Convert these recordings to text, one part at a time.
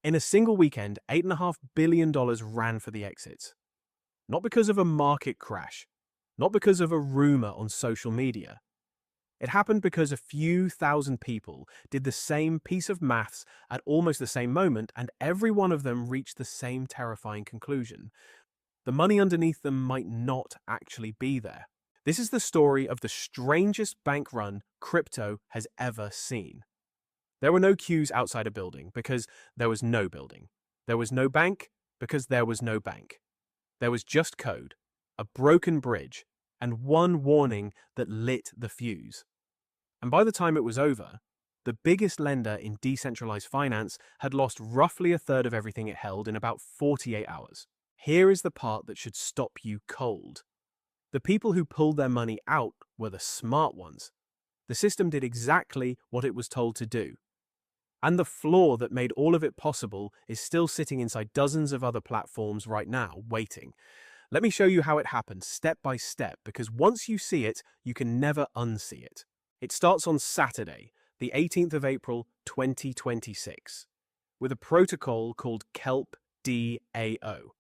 In a single weekend, $8.5 billion ran for the exits. Not because of a market crash, not because of a rumor on social media. It happened because a few thousand people did the same piece of maths at almost the same moment, and every one of them reached the same terrifying conclusion. The money underneath them might not actually be there. This is the story of the strangest bank run crypto has ever seen. There were no queues outside a building because there was no building. There was no bank because there was no bank. There was just code, a broken bridge, and one warning that lit the fuse. And by the time it was over, the biggest lender in decentralized finance had lost roughly a third of everything it held in about 48 hours. Here is the part that should stop you cold. The people who pulled their money out were the smart ones. The system did exactly what it was told to do. And the flaw that made all of it possible is still sitting inside dozens of other platforms right now, waiting. Let me show you how it happened, step by step, because once you see it, you can never unsee it. It starts on Saturday, the 18th of April, 2026, with a protocol called Kelp DAO.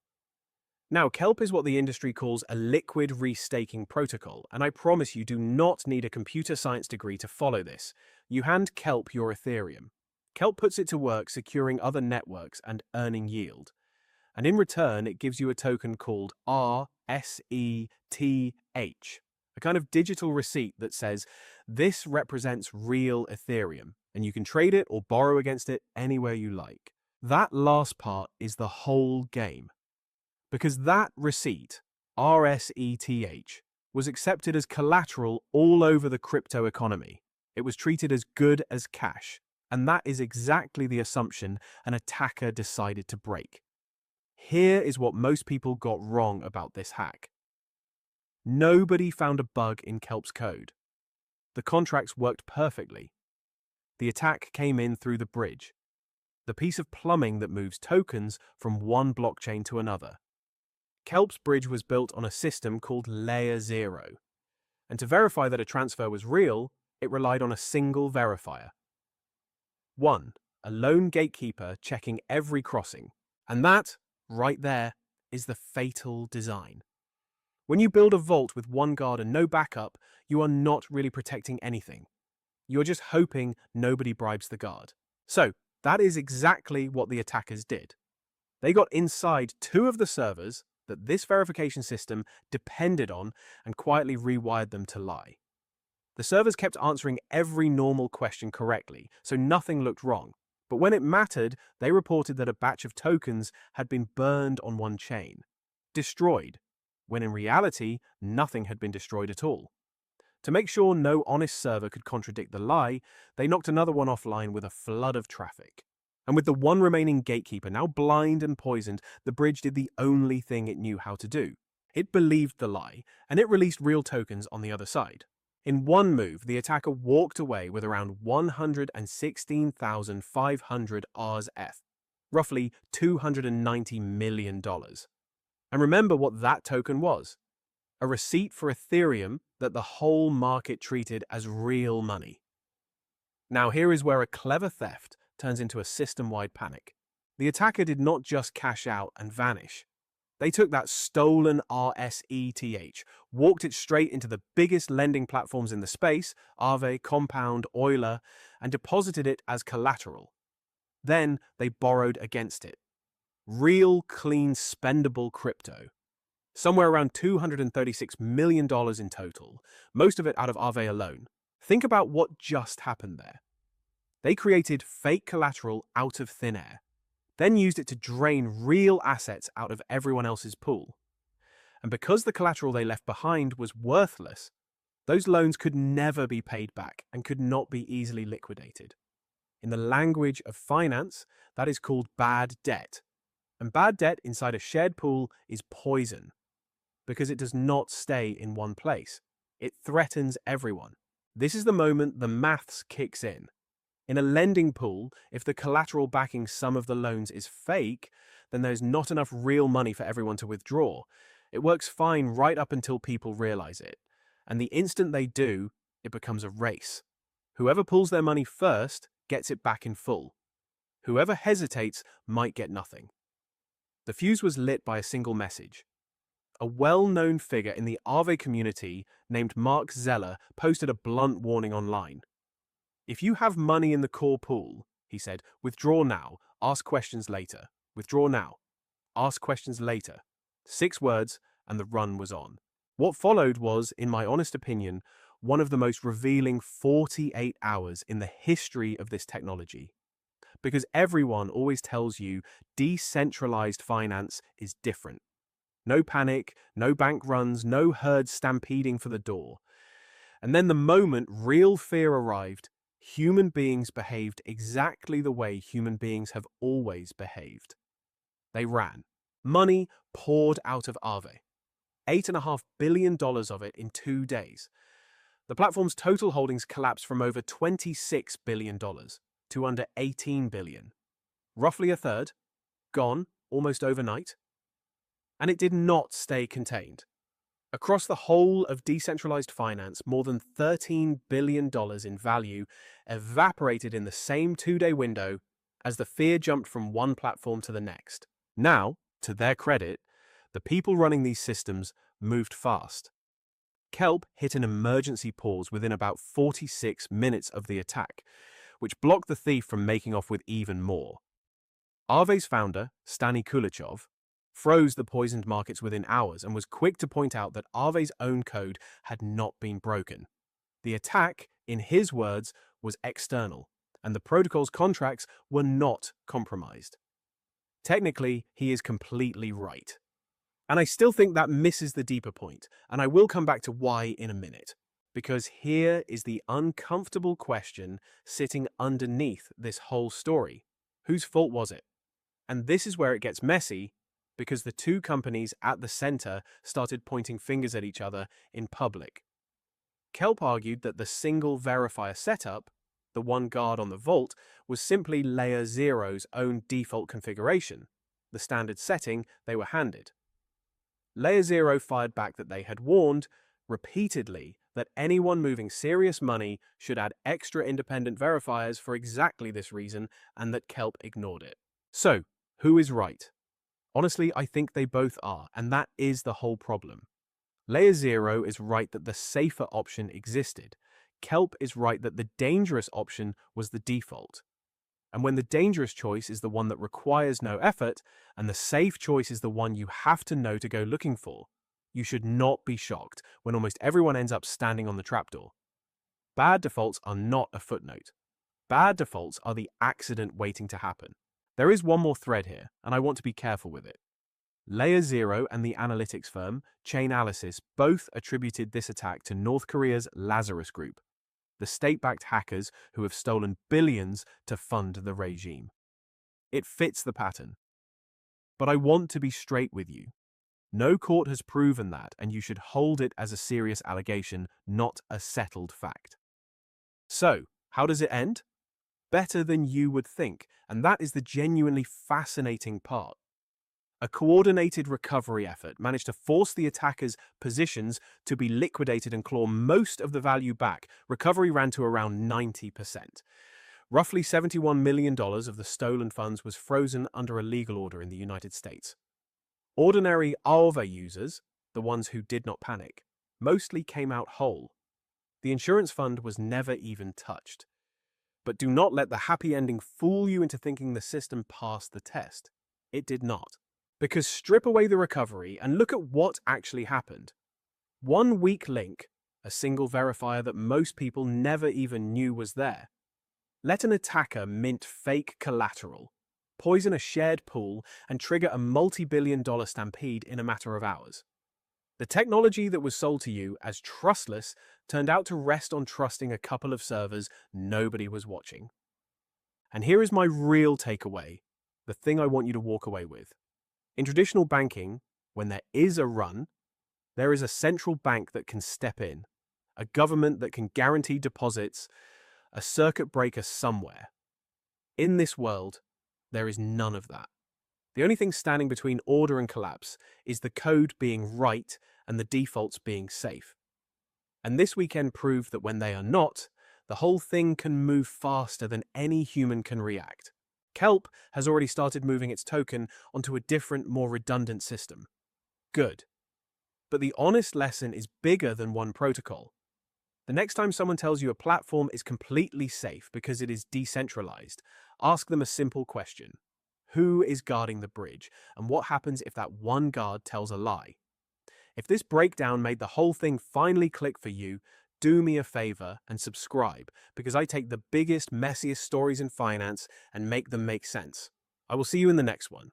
Now, Kelp is what the industry calls a liquid-restaking protocol, and I promise you do not need a computer science degree to follow this. You hand Kelp your Ethereum. Kelp puts it to work securing other networks and earning yield. And in return, it gives you a token called rsETH, a kind of digital receipt that says, this represents real Ethereum, and you can trade it or borrow against it anywhere you like. That last part is the whole game. Because that receipt, rsETH, was accepted as collateral all over the crypto economy. It was treated as good as cash. And that is exactly the assumption an attacker decided to break. Here is what most people got wrong about this hack. Nobody found a bug in Kelp's code. The contracts worked perfectly. The attack came in through the bridge, the piece of plumbing that moves tokens from one blockchain to another. Kelp's bridge was built on a system called Layer 0. And to verify that a transfer was real, it relied on a single verifier. 1. A lone gatekeeper checking every crossing. And that, right there, is the fatal design. When you build a vault with one guard and no backup, you are not really protecting anything. You're just hoping nobody bribes the guard. So, that is exactly what the attackers did. They got inside two of the servers that this verification system depended on and quietly rewired them to lie. The servers kept answering every normal question correctly, so nothing looked wrong. But when it mattered, they reported that a batch of tokens had been burned on one chain, destroyed, when in reality, nothing had been destroyed at all. To make sure no honest server could contradict the lie, they knocked another one offline with a flood of traffic. And with the one remaining gatekeeper now blind and poisoned, the bridge did the only thing it knew how to do. It believed the lie, and it released real tokens on the other side. In one move, the attacker walked away with around 116,500 rsETH, roughly $290 million. And remember what that token was: a receipt for Ethereum that the whole market treated as real money. Now here is where a clever theft turns into a system-wide panic. The attacker did not just cash out and vanish. They took that stolen rsETH, walked it straight into the biggest lending platforms in the space, Aave, Compound, Euler, and deposited it as collateral. Then they borrowed against it. Real, clean, spendable crypto. Somewhere around $236 million in total, most of it out of Aave alone. Think about what just happened there. They created fake collateral out of thin air, then used it to drain real assets out of everyone else's pool. And because the collateral they left behind was worthless, those loans could never be paid back and could not be easily liquidated. In the language of finance, that is called bad debt. And bad debt inside a shared pool is poison, because it does not stay in one place. It threatens everyone. This is the moment the maths kicks in. In a lending pool, if the collateral backing some of the loans is fake, then there's not enough real money for everyone to withdraw. It works fine right up until people realize it. And the instant they do, it becomes a race. Whoever pulls their money first gets it back in full. Whoever hesitates might get nothing. The fuse was lit by a single message. A well-known figure in the Aave community named Mark Zeller posted a blunt warning online. If you have money in the core pool, he said, withdraw now, ask questions later. Withdraw now, ask questions later. 6 words, and the run was on. What followed was, in my honest opinion, one of the most revealing 48 hours in the history of this technology. Because everyone always tells you decentralized finance is different. No panic, no bank runs, no herds stampeding for the door. And then the moment real fear arrived, human beings behaved exactly the way human beings have always behaved. They ran. Money poured out of Aave. $8.5 billion of it in 2 days. The platform's total holdings collapsed from over $26 billion to under $18 billion. Roughly a third, gone almost overnight. And it did not stay contained. Across the whole of decentralized finance, more than $13 billion in value evaporated in the same 2-day window as the fear jumped from one platform to the next. Now, to their credit, the people running these systems moved fast. Kelp hit an emergency pause within about 46 minutes of the attack, which blocked the thief from making off with even more. Aave's founder, Stani Kulachov, froze the poisoned markets within hours and was quick to point out that Aave's own code had not been broken. The attack, in his words, was external, and the protocol's contracts were not compromised. Technically, he is completely right. And I still think that misses the deeper point, and I will come back to why in a minute. Because here is the uncomfortable question sitting underneath this whole story. Whose fault was it? And this is where it gets messy, because the two companies at the center started pointing fingers at each other in public. Kelp argued that the single verifier setup, the one guard on the vault, was simply Layer 0's own default configuration, the standard setting they were handed. Layer 0 fired back that they had warned, repeatedly, that anyone moving serious money should add extra independent verifiers for exactly this reason, and that Kelp ignored it. So, who is right? Honestly, I think they both are, and that is the whole problem. Layer 0 is right that the safer option existed. Kelp is right that the dangerous option was the default. And when the dangerous choice is the one that requires no effort, and the safe choice is the one you have to know to go looking for, you should not be shocked when almost everyone ends up standing on the trapdoor. Bad defaults are not a footnote. Bad defaults are the accident waiting to happen. There is one more thread here, and I want to be careful with it. Layer 0 and the analytics firm, Chainalysis, both attributed this attack to North Korea's Lazarus Group, the state-backed hackers who have stolen billions to fund the regime. It fits the pattern. But I want to be straight with you. No court has proven that, and you should hold it as a serious allegation, not a settled fact. So, how does it end? Better than you would think, and that is the genuinely fascinating part. A coordinated recovery effort managed to force the attackers' positions to be liquidated and claw most of the value back. Recovery ran to around 90%. Roughly $71 million of the stolen funds was frozen under a legal order in the United States. Ordinary Aave users, the ones who did not panic, mostly came out whole. The insurance fund was never even touched. But do not let the happy ending fool you into thinking the system passed the test. It did not. Because strip away the recovery and look at what actually happened. One weak link, a single verifier that most people never even knew was there. Let an attacker mint fake collateral, poison a shared pool, and trigger a multi-billion-dollar stampede in a matter of hours. The technology that was sold to you as trustless turned out to rest on trusting a couple of servers nobody was watching. And here is my real takeaway, the thing I want you to walk away with. In traditional banking, when there is a run, there is a central bank that can step in, a government that can guarantee deposits, a circuit breaker somewhere. In this world, there is none of that. The only thing standing between order and collapse is the code being right and the defaults being safe. And this weekend proved that when they are not, the whole thing can move faster than any human can react. Kelp has already started moving its token onto a different, more redundant system. Good. But the honest lesson is bigger than one protocol. The next time someone tells you a platform is completely safe because it is decentralized, ask them a simple question. Who is guarding the bridge, and what happens if that one guard tells a lie? If this breakdown made the whole thing finally click for you, do me a favor and subscribe, because I take the biggest, messiest stories in finance and make them make sense. I will see you in the next one.